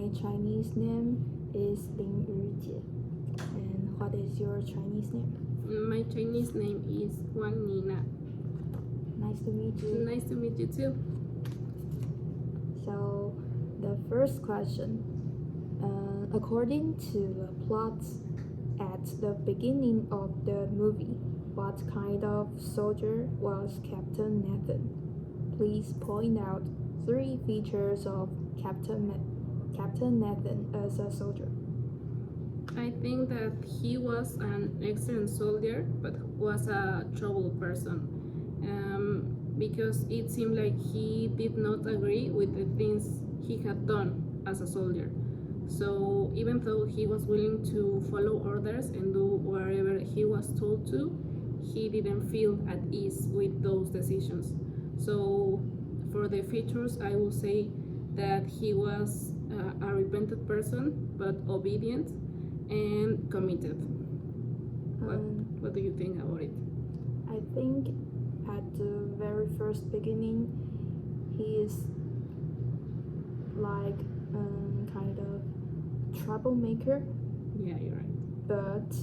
my Chinese name is Lin Yujie. And what is your Chinese name? My Chinese name is Wang Nina. Nice to meet you. Nice to meet you too. So, the first question. According to the plot at the beginning of the movie, what kind of soldier was Captain Nathan? Please point out 3 features of Captain Nathan as a soldier. I think that he was an excellent soldier, but was a troubled person. Because it seemed like he did not agree with the things he had done as a soldier. So even though he was willing to follow orders and do whatever he was told to, he didn't feel at ease with those decisions. So for the features, I will say that he was a repentant person, but obedient and committed. What do you think about it? I think at the very first beginning, he is like kind of troublemaker. Yeah, you're right. But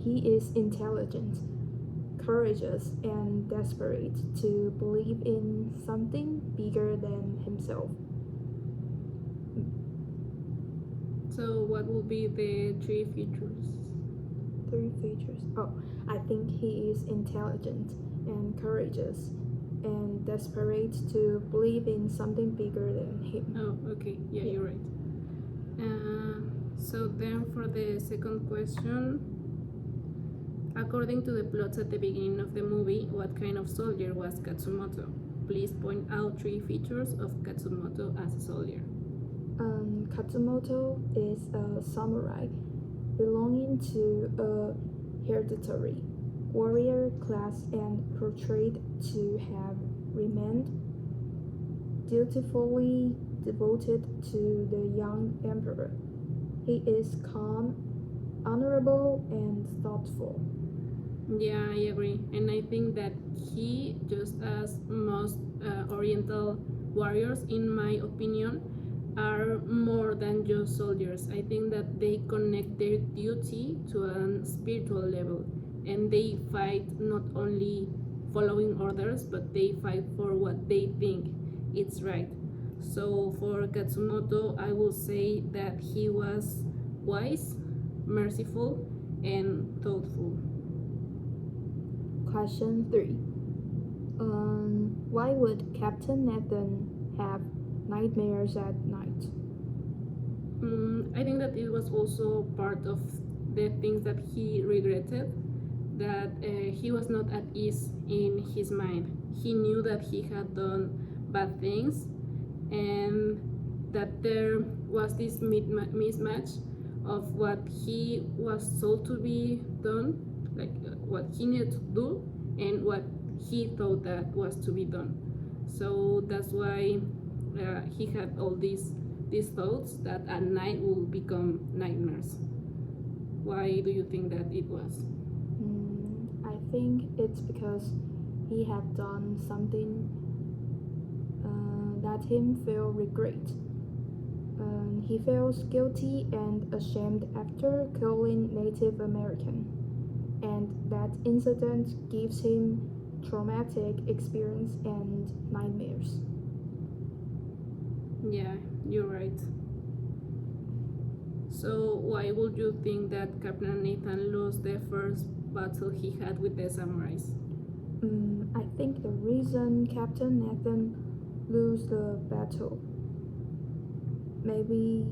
he is intelligent, courageous, and desperate to believe in something bigger than himself. So what will be the 3 features? 3 features. Oh, I think he is intelligent and courageous and desperate to believe in something bigger than him. Oh, okay. Yeah, you're right. So then for the second question, according to the plots at the beginning of the movie, what kind of soldier was Katsumoto? Please point out 3 features of Katsumoto as a soldier. Katsumoto is a samurai belonging to a hereditary warrior class and portrayed to have remained dutifully devoted to the young emperor. He is calm, honorable, and thoughtful. Yeah, I agree. And I think that he, just as most Oriental warriors, in my opinion, are more than just soldiers. I think that they connect their duty to a spiritual level, and they fight not only following orders, but they fight for what they think it's right. So for Katsumoto, I will say that he was wise, merciful, and thoughtful. Question 3. Why would Captain Nathan have nightmares at night? I think that it was also part of the things that he regretted, that he was not at ease in his mind. He knew that he had done bad things, and that there was this mismatch of what he was told to be done, like what he needed to do, and what he thought that was to be done. So that's why he had all these thoughts that at night will become nightmares. Why do you think that it was? I think it's because he had done something that him feel regret. He feels guilty and ashamed after killing Native American, and that incident gives him traumatic experience and nightmares. Yeah, you're right. So why would you think that Captain Nathan lost the first battle he had with the samurais? I think the reason Captain Nathan lose the battle, maybe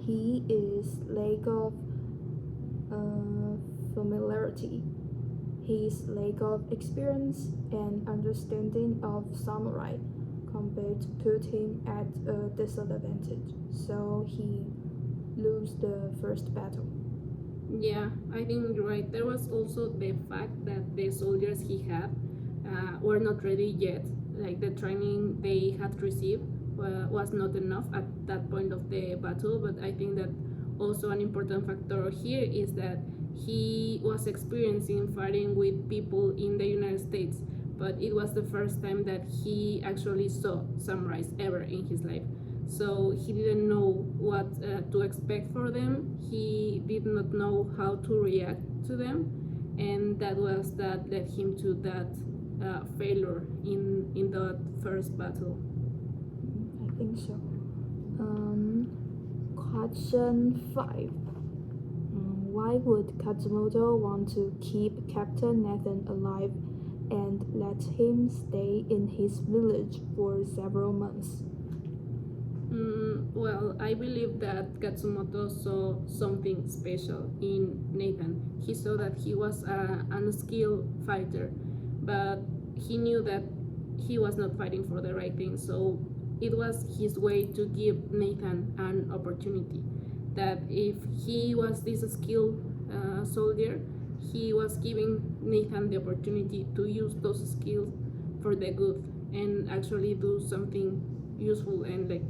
he is lack of familiarity. His lack of experience and understanding of samurai combat put him at a disadvantage, so he lose the first battle. Yeah, I think you're right. There was also the fact that the soldiers he had were not ready yet. Like the training they had received was not enough at that point of the battle. But I think that also an important factor here is that he was experiencing fighting with people in the United States, but it was the first time that he actually saw samurais ever in his life. So he didn't know what to expect for them. He did not know how to react to them, and that led him to that failure in the first battle. I think so. Question 5. Why would Katsumoto want to keep Captain Nathan alive and let him stay in his village for several months? Well, I believe that Katsumoto saw something special in Nathan. He saw that he was an unskilled fighter, but he knew that he was not fighting for the right thing. So it was his way to give Nathan an opportunity. That if he was this skilled soldier, he was giving Nathan the opportunity to use those skills for the good and actually do something useful and like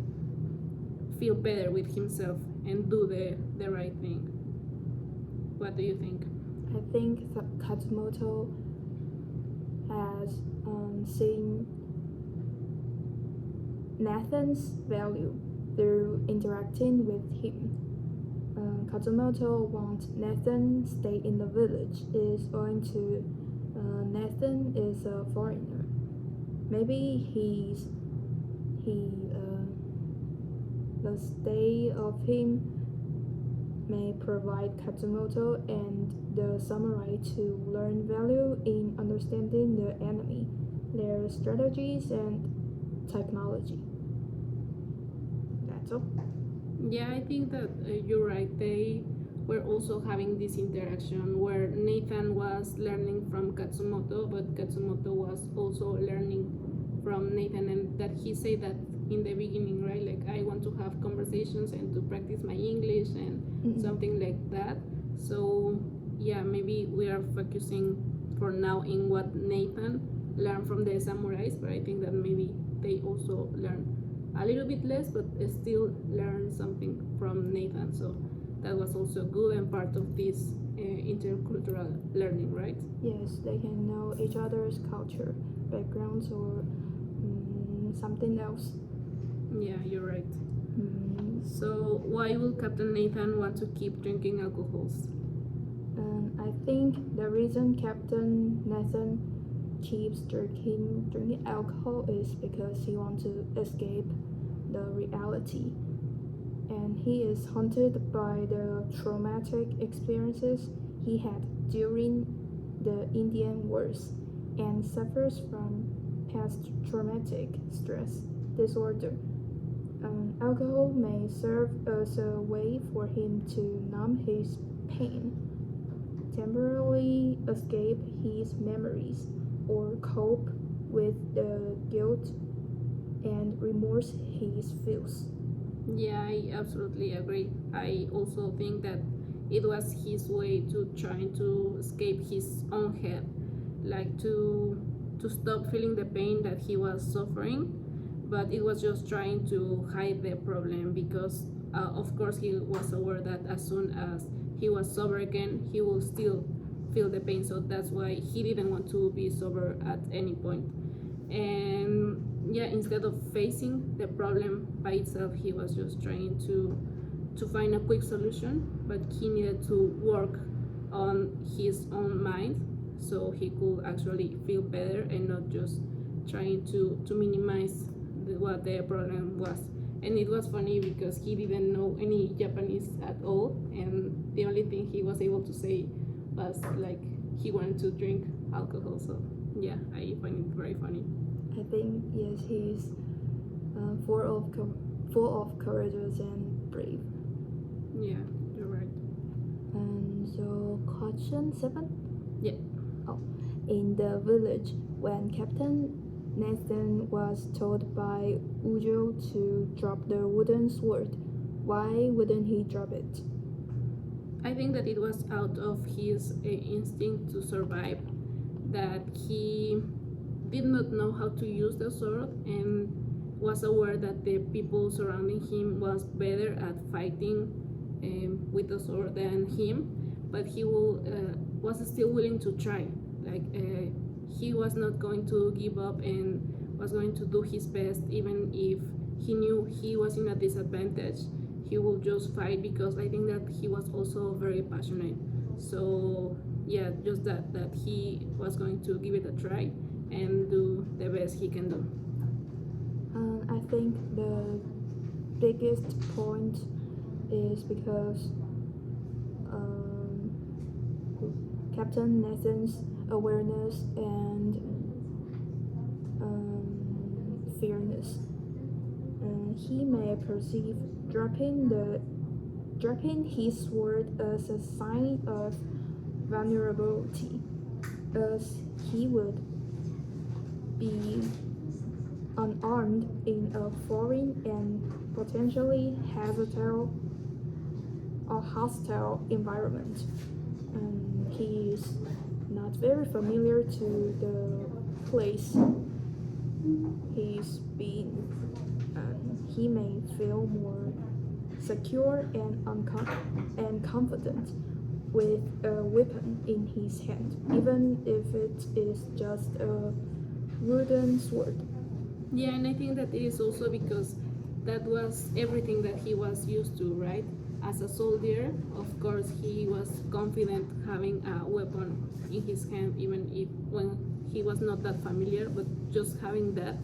feel better with himself and do the right thing. What do you think? I think that Katsumoto has seen Nathan's value through interacting with him. Katsumoto wants Nathan stay in the village is owing to Nathan is a foreigner. Maybe the stay of him may provide Katsumoto and the samurai to learn value in understanding the enemy, their strategies and technology. That's all. Yeah, I think that you're right. They were also having this interaction where Nathan was learning from Katsumoto, but Katsumoto was also learning from Nathan, and that he said that in the beginning, right? Like, I want to have conversations and to practice my English and something like that. So, yeah, maybe we are focusing for now in what Nathan learned from the samurais, but I think that maybe they also learn a little bit less, but still learn something from Nathan. So that was also good and part of this intercultural learning, right? Yes, they can know each other's culture, backgrounds, or something else. Yeah, you're right. Mm, So why will Captain Nathan want to keep drinking alcohols? I think the reason Captain Nathan keeps drinking alcohol is because he wants to escape the reality, and he is haunted by the traumatic experiences he had during the Indian Wars and suffers from past traumatic stress disorder. Alcohol may serve as a way for him to numb his pain, temporarily escape his memories, or cope with the guilt and remorse he feels. Yeah, I absolutely agree. I also think that it was his way to trying to escape his own head, like to stop feeling the pain that he was suffering, but it was just trying to hide the problem because, of course, he was aware that as soon as he was sober again, he will still feel the pain. So that's why he didn't want to be sober at any point. And yeah, instead of facing the problem by itself, he was just trying to find a quick solution, but he needed to work on his own mind so he could actually feel better and not just trying to minimize what the problem was. And it was funny because he didn't know any Japanese at all, and the only thing he was able to say was like he wanted to drink alcohol. So yeah, I find it very funny. I think yes, he's full of courageous and brave. Yeah, you're right. And so, question 7. Yeah. Oh, in the village, when Captain Nathan was told by Ujo to drop the wooden sword, why wouldn't he drop it? I think that it was out of his instinct to survive, that he did not know how to use the sword and was aware that the people surrounding him was better at fighting with the sword than him, but he was still willing to try. Like he was not going to give up and was going to do his best, even if he knew he was in a disadvantage. He will just fight, because I think that he was also very passionate. So yeah, just that he was going to give it a try and do the best he can do. I think the biggest point is because Captain Nathan's awareness and fairness. He may perceive dropping his sword as a sign of vulnerability, as he would be unarmed in a foreign and potentially hostile environment. He is not very familiar to the place he's been. He may feel more secure and confident with a weapon in his hand, even if it is just a wooden sword. Yeah, and I think that it is also because that was everything that he was used to, right? As a soldier, of course, he was confident having a weapon in his hand, even if when he was not that familiar, but just having that,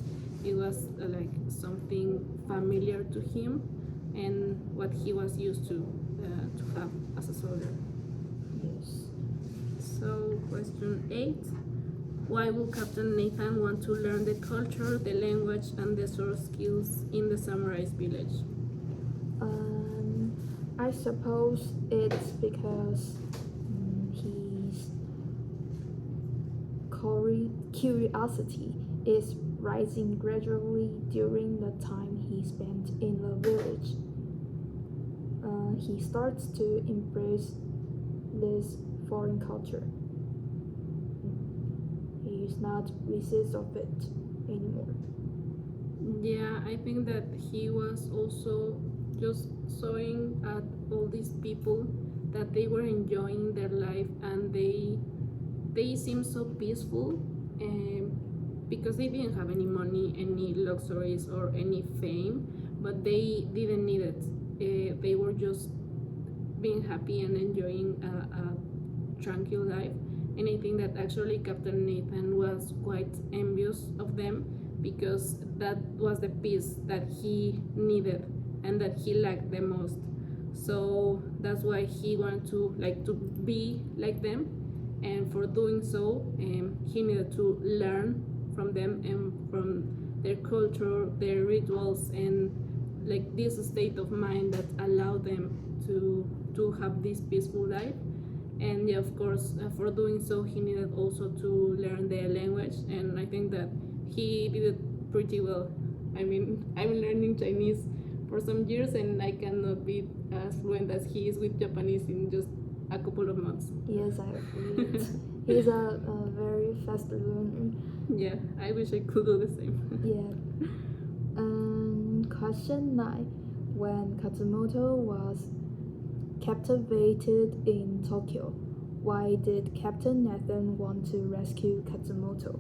it was like something familiar to him and what he was used to have as a soldier. Yes. So, question 8. Why would Captain Nathan want to learn the culture, the language, and the sword skills in the samurai's village? I suppose it's because his curiosity is rising gradually during the time he spent in the village. He starts to embrace this foreign culture. He is not resist of it anymore. Yeah, I think that he was also just showing at all these people that they were enjoying their life, and they seemed so peaceful, because they didn't have any money, any luxuries, or any fame, but they didn't need it. They were just being happy and enjoying a tranquil life. And I think that actually Captain Nathan was quite envious of them, because that was the peace that he needed and that he lacked the most. So that's why he wanted to be like them, and for doing so, he needed to learn from them and from their culture, their rituals, and like this state of mind that allowed them to have this peaceful life. And yeah, of course, for doing so, he needed also to learn the language, and I think that he did it pretty well. I mean, I'm learning Chinese for some years, and I cannot be as fluent as he is with Japanese in just a couple of months. Yes, I agree. He's a very fast learner. Yeah, I wish I could do the same. Yeah. Question 9. When Katsumoto was captivated in Tokyo, why did Captain Nathan want to rescue Katsumoto?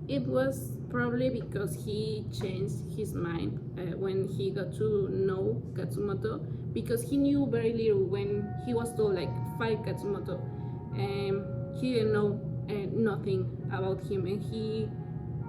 It was probably because he changed his mind when he got to know Katsumoto, because he knew very little when he was told like fight Katsumoto. He didn't know nothing about him, and he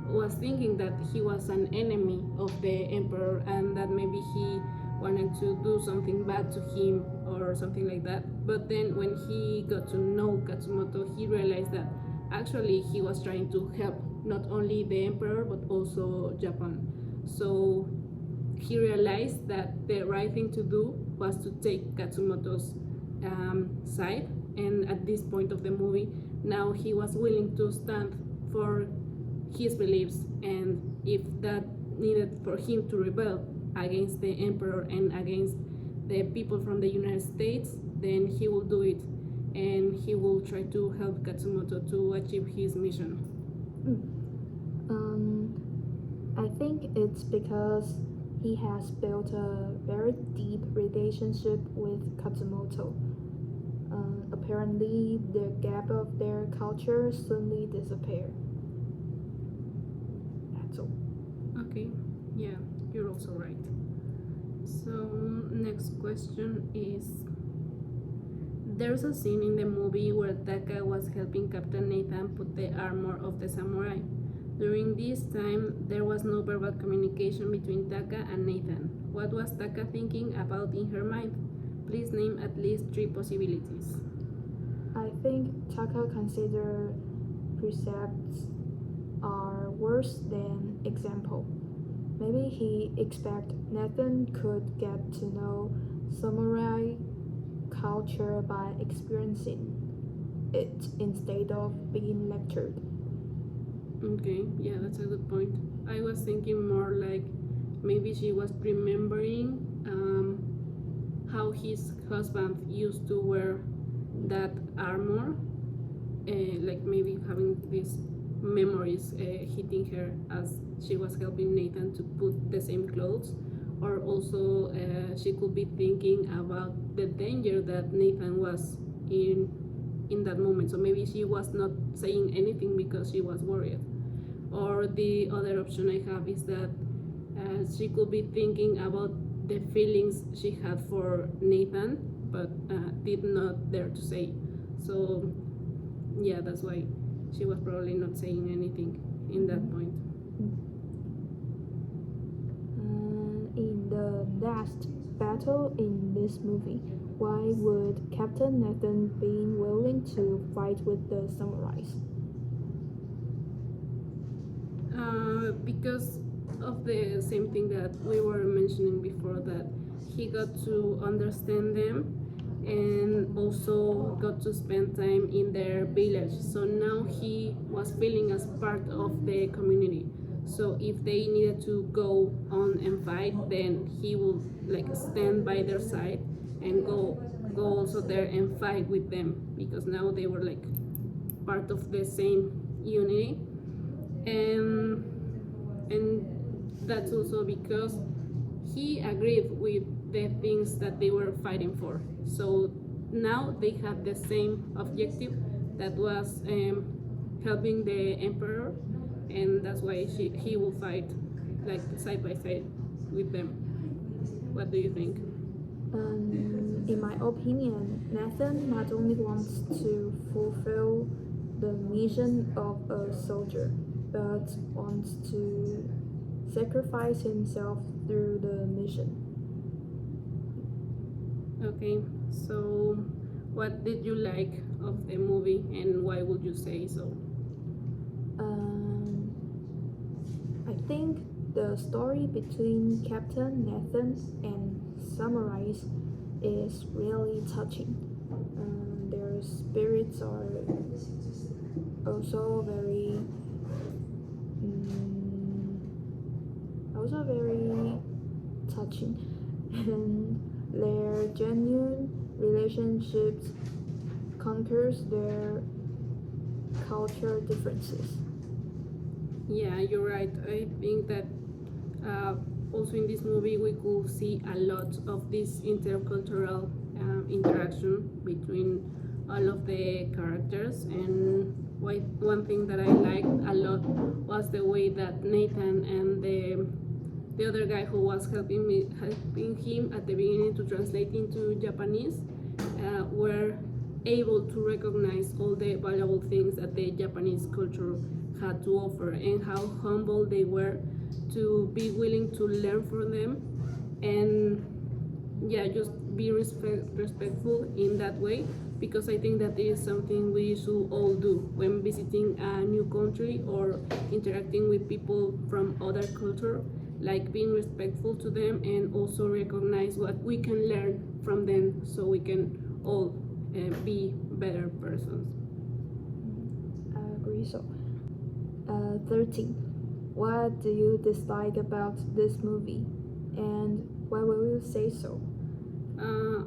was thinking that he was an enemy of the emperor, and that maybe he wanted to do something bad to him or something like that. But then when he got to know Katsumoto, he realized that actually he was trying to help not only the emperor but also Japan. So he realized that the right thing to do was to take Katsumoto's side, and at this point of the movie, now he was willing to stand for his beliefs, and if that needed for him to rebel against the emperor and against the people from the United States, then he will do it, and he will try to help Katsumoto to achieve his mission. I think it's because he has built a very deep relationship with Katsumoto. but apparently the gap of their culture suddenly disappeared. That's all. Okay, yeah, you're also right. So, next question is, there's a scene in the movie where Taka was helping Captain Nathan put the armor of the samurai. During this time, there was no verbal communication between Taka and Nathan. What was Taka thinking about in her mind? Please name at least 3 possibilities. I think Taka consider precepts are worse than example. Maybe he expect Nathan could get to know samurai culture by experiencing it instead of being lectured. Okay, yeah, that's a good point. I was thinking more like maybe she was remembering how his husband used to wear that armor, like maybe having these memories hitting her as she was helping Nathan to put the same clothes, or also she could be thinking about the danger that Nathan was in that moment. So maybe she was not saying anything because she was worried. Or the other option I have is that she could be thinking about the feelings she had for Nathan, but did not dare to say. So yeah, that's why she was probably not saying anything in that point. In the last battle in this movie, why would Captain Nathan be willing to fight with the samurais? Because of the same thing that we were mentioning before, that he got to understand them and also got to spend time in their village. So now he was feeling as part of the community. So if they needed to go on and fight, then he would like stand by their side and go also there and fight with them, because now they were like part of the same unity. And that's also because he agreed with the things that they were fighting for. So now they had the same objective, that was helping the emperor, and that's why he will fight like side by side with them. What do you think? In my opinion, Nathan not only wants to fulfill the mission of a soldier, but wants to sacrifice himself through the mission. Okay, so what did you like of the movie and why would you say so? I think the story between Captain Nathan and samurais is really touching. Their spirits are also very touching, and their genuine relationships conquers their culture differences. Yeah, you're right. I think that also in this movie we could see a lot of this intercultural interaction between all of the characters. And one thing that I liked a lot was the way that Nathan and the other guy who was helping him at the beginning to translate into Japanese were able to recognize all the valuable things that the Japanese culture had to offer, and how humble they were to be willing to learn from them, and yeah, just be respectful in that way, because I think that it is something we should all do when visiting a new country or interacting with people from other culture, like being respectful to them and also recognize what we can learn from them, so we can all be better persons. I agree so. 13. What do you dislike about this movie, and why will you say so?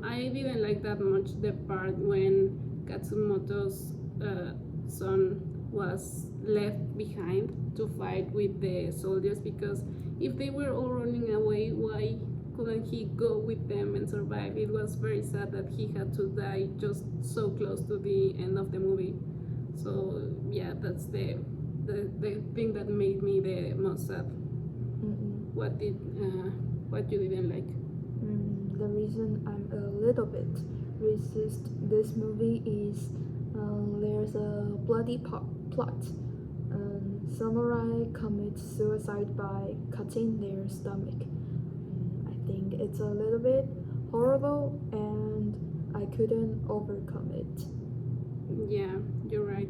I didn't like that much the part when Katsumoto's son was left behind to fight with the soldiers, because if they were all running away, why couldn't he go with them and survive? It was very sad that he had to die just so close to the end of the movie. So yeah, that's the thing that made me the most sad. Mm-mm. What you didn't like? The reason I'm a little bit resist this movie is there's a bloody plot. Samurai commit suicide by cutting their stomach. I think it's a little bit horrible and I couldn't overcome it. Yeah, you're right.